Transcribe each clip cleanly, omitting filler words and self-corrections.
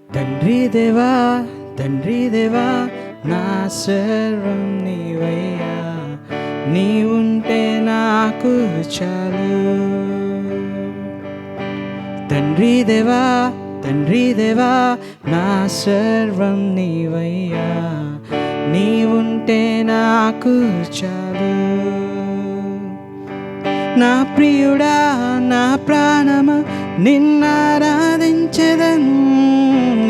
తండ్రి దేవా తండ్రి దేవా నా సర్వం నీవయ్యా, నీవుంటే నాకు చాలు. తండ్రి దేవా తండ్రి దేవా నా సర్వం నీవయ్యా, నీవుంటే నాకు చాలు. నా ప్రియుడా నా ప్రాణమా నిన్నారాధించెదను,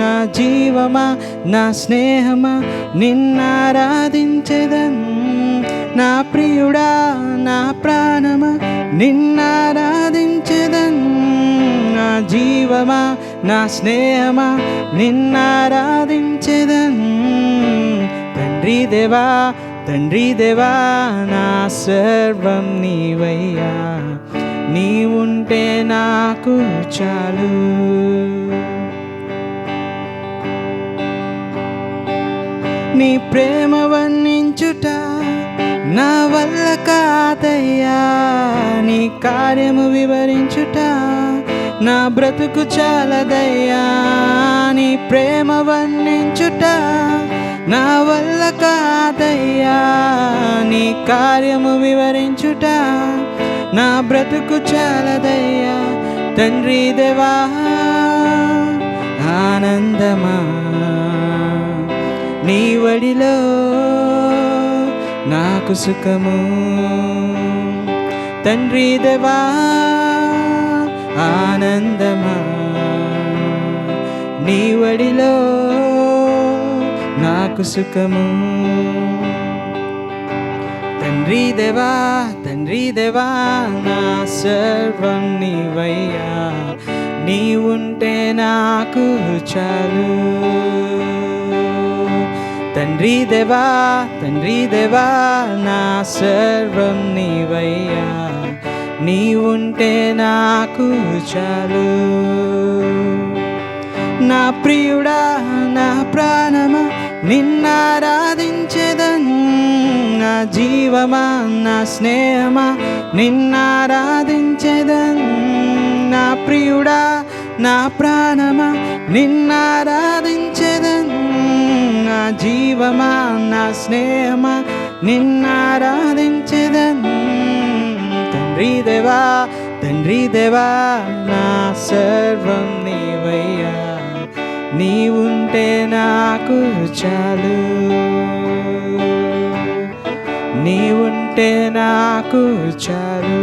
నా జీవమా నా స్నేహమా నిన్నారాధించెదను. నా ప్రియుడా నా ప్రాణమా నిన్నారాధించెదను, నా జీవమా నా స్నేహమా నిన్నారాధించెదను. తండ్రి దేవా తండ్రి దేవా నా సర్వం నీవయ్యా, నీవుంటే నాకు చాలు. నీ ప్రేమ వర్ణించుట నా వల్ల కాదయ్యా, నీ కార్యము వివరించుట నా బ్రతుకు చాలదయ్యా. నీ ప్రేమ వర్ణించుట నా వల్ల కాదయ్యా, నీ కార్యము వివరించుట నా బ్రతుకు చాలదయ్యా. తండ్రి దేవా ఆనందమా నీ వడిలో నాకు సుఖము. తండ్రి దేవా ఆనందమా నీ వడిలో నాకు సుఖము. తండ్రి దేవా తండ్రి దేవా నా సర్వం నీవయ్యా, నీవుంటే నాకు చాలు. తండ్రి దేవా తండ్రి దేవా నా సర్వం నీవయ్యా, నీవుంటే నాకు చాలు. నా ప్రియుడా నా ప్రాణమా నిన్నారాధించెదను, నా జీవమా నా స్నేహమా నిన్నారాధించెదను. నా ప్రియుడా నా ప్రాణమా నిన్నారాధించెదను, నా జీవమా నా స్నేహమా నిన్నారాధించెదను. తండ్రి దేవా తండ్రి దేవా నా సర్వం నీవయ్యా, నీవుంటే నాకు చాలు. నీవుంటే నాకు చాలు.